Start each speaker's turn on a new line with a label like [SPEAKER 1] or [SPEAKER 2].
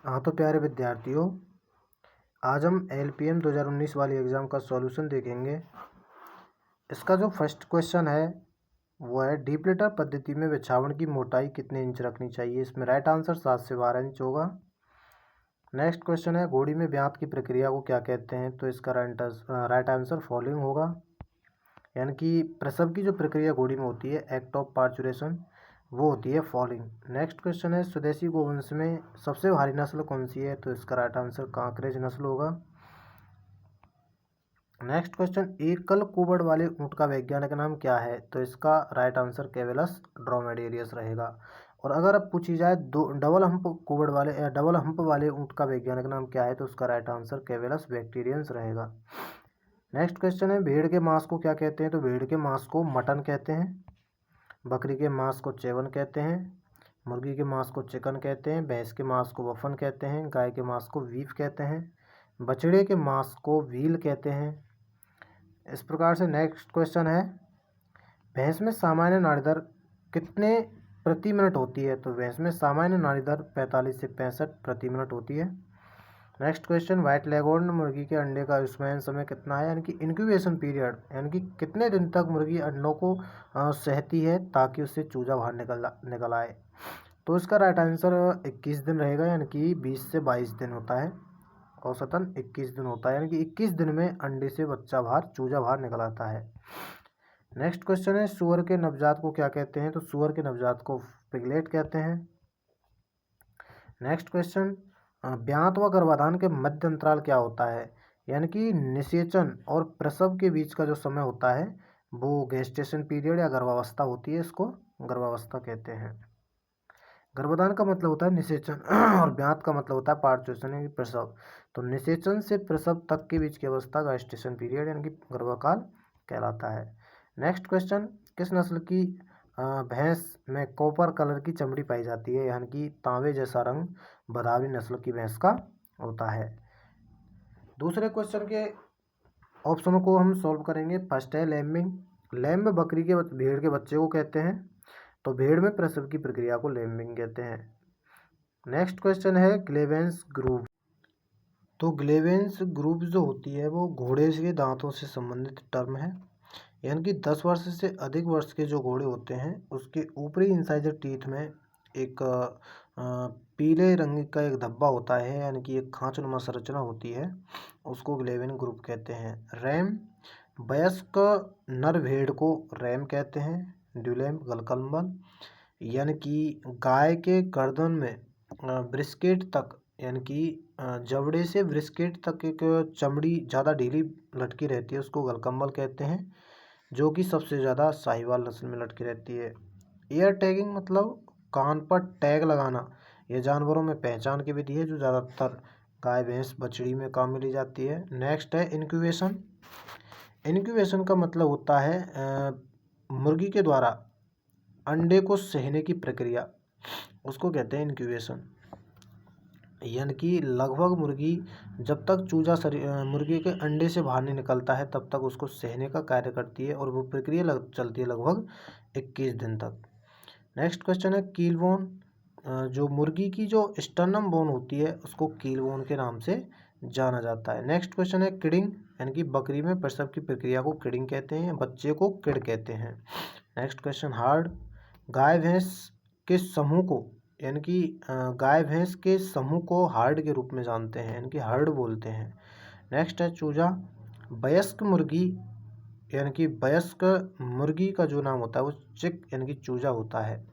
[SPEAKER 1] हाँ तो प्यारे विद्यार्थियों, आज हम LPM 2019 वाली एग्ज़ाम का सॉल्यूशन देखेंगे। इसका जो फर्स्ट क्वेश्चन है वो है डीप्लेटर पद्धति में बिछावन की मोटाई कितने इंच रखनी चाहिए। इसमें राइट आंसर 7 से 12 इंच होगा। नेक्स्ट क्वेश्चन है घोड़ी में ब्यात की प्रक्रिया को क्या कहते हैं, तो इसका राइट आंसर फॉलोइंग होगा। यानी कि प्रसव की जो प्रक्रिया घोड़ी में होती है, एक्ट ऑफ पार्चुरेशन, वो होती है फॉलिंग। नेक्स्ट क्वेश्चन है स्वदेशी गोवंश में सबसे भारी नस्ल कौन सी है, तो इसका राइट आंसर कांकरेज नस्ल होगा। नेक्स्ट क्वेश्चन एकल कुबड़ वाले ऊँट का वैज्ञानिक नाम क्या है, तो इसका राइट आंसर कैवेलस ड्रोमेडेरियस रहेगा। और अगर अब पूछी जाए दो डबल हम्प कुबड़ वाले या डबल हम्प वाले ऊँट का वैज्ञानिक नाम क्या है, तो उसका राइट आंसर कैवेलस बैक्टीरियंस रहेगा। नेक्स्ट क्वेश्चन है भेड़ के मांस को क्या कहते हैं, तो भेड़ के मांस को मटन कहते हैं, बकरी के मांस को चेवन कहते हैं, मुर्गी के मांस को चिकन कहते हैं, भैंस के मांस को वफन कहते हैं, गाय के मांस को बीफ कहते हैं, बछड़े के मांस को व्हील कहते हैं। इस प्रकार से नेक्स्ट क्वेश्चन है भैंस में सामान्य नाड़ी दर कितने प्रति मिनट होती है, तो भैंस में सामान्य नाड़ी दर 45 से 65 प्रति मिनट होती है। नेक्स्ट क्वेश्चन व्हाइट लेगोर्न मुर्गी के अंडे का आयुष्मान समय कितना है, यानी कि इंक्यूबेशन पीरियड, यानी कि कितने दिन तक मुर्गी अंडों को सहती है ताकि उससे चूजा बाहर निकल आए, तो इसका राइट आंसर 21 दिन रहेगा, यानी कि 20 से 22 दिन होता है। औसतन 21 दिन होता है, यानी कि 21 दिन में अंडे से चूजा बाहर निकल आता है। नेक्स्ट क्वेश्चन है सूअर के नवजात को क्या कहते हैं, तो सूअर के नवजात को पिगलेट कहते हैं। नेक्स्ट क्वेश्चन ब्यात व गर्भाधान के मध्य अंतराल क्या होता है, यानी कि निषेचन और प्रसव के बीच का जो समय होता है वो गेस्टेशन पीरियड या गर्भावस्था होती है, इसको गर्भावस्था कहते हैं। गर्भाधान का मतलब होता है निषेचन और ब्यात का मतलब होता है पार्चुरेशन यानी प्रसव। तो निषेचन से प्रसव तक के बीच की अवस्था गेस्टेशन पीरियड यानी कि गर्भकाल कहलाता है। नेक्स्ट क्वेश्चन किस नस्ल की भैंस में कॉपर कलर की चमड़ी पाई जाती है, यानी कि तांबे जैसा रंग बदावी नस्ल की भैंस का होता है। दूसरे क्वेश्चन के ऑप्शनों को हम सॉल्व करेंगे। फर्स्ट है लैम्बिंग, लैम्ब बकरी के भेड़ के बच्चे को कहते हैं, तो भेड़ में प्रसव की प्रक्रिया को लैम्बिंग कहते हैं। नेक्स्ट क्वेश्चन है ग्लेवेंस ग्रूव, तो ग्लेवेंस ग्रूव जो होती है वो घोड़े के दांतों से संबंधित टर्म है, यानी कि 10 वर्ष से अधिक वर्ष के जो घोड़े होते हैं उसके ऊपरी इंसाइजर टीथ में एक पीले रंग का एक धब्बा होता है, यानी कि एक खांचनुमा संरचना होती है, उसको ग्लेवेन ग्रुप कहते हैं। रैम, वयस्क नर भेड़ को रैम कहते हैं। ड्यूलैम गलकम्बल, यानी कि गाय के गर्दन में ब्रिस्केट तक, यानी कि जबड़े से ब्रिस्केट तक एक चमड़ी ज़्यादा ढीली लटकी रहती है, उसको गलकम्बल कहते हैं, जो कि सबसे ज़्यादा साहिवाल नस्ल में लटकी रहती है। एयर टैगिंग मतलब कान पर टैग लगाना, यह जानवरों में पहचान की विधि है जो ज़्यादातर गाय भैंस बछड़ी में काम में ली जाती है। नेक्स्ट है इंक्यूबेशन, इंक्यूबेशन का मतलब होता है मुर्गी के द्वारा अंडे को सहने की प्रक्रिया, उसको कहते हैं इंक्यूबेशन। यानी कि लगभग मुर्गी जब तक चूजा मुर्गी के अंडे से बाहर नहीं निकलता है तब तक उसको सहने का कार्य करती है, और वो प्रक्रिया चलती है लगभग 21 दिन तक। नेक्स्ट क्वेश्चन है कील बोन, जो मुर्गी की जो स्टर्नम बोन होती है उसको कील बोन के नाम से जाना जाता है। नेक्स्ट क्वेश्चन है किडिंग, यानी कि बकरी में प्रसव की प्रक्रिया को किडिंग कहते हैं, बच्चे को किड कहते हैं। नेक्स्ट क्वेश्चन हार्ड, गाय भैंस के समूह को, यानी कि गाय भैंस के समूह को हार्ड के रूप में जानते हैं, यानी कि हर्ड बोलते हैं। नेक्स्ट है चूजा, वयस्क मुर्गी, यानी कि वयस्क मुर्गी का जो नाम होता है वो चिक यानी कि चूजा होता है।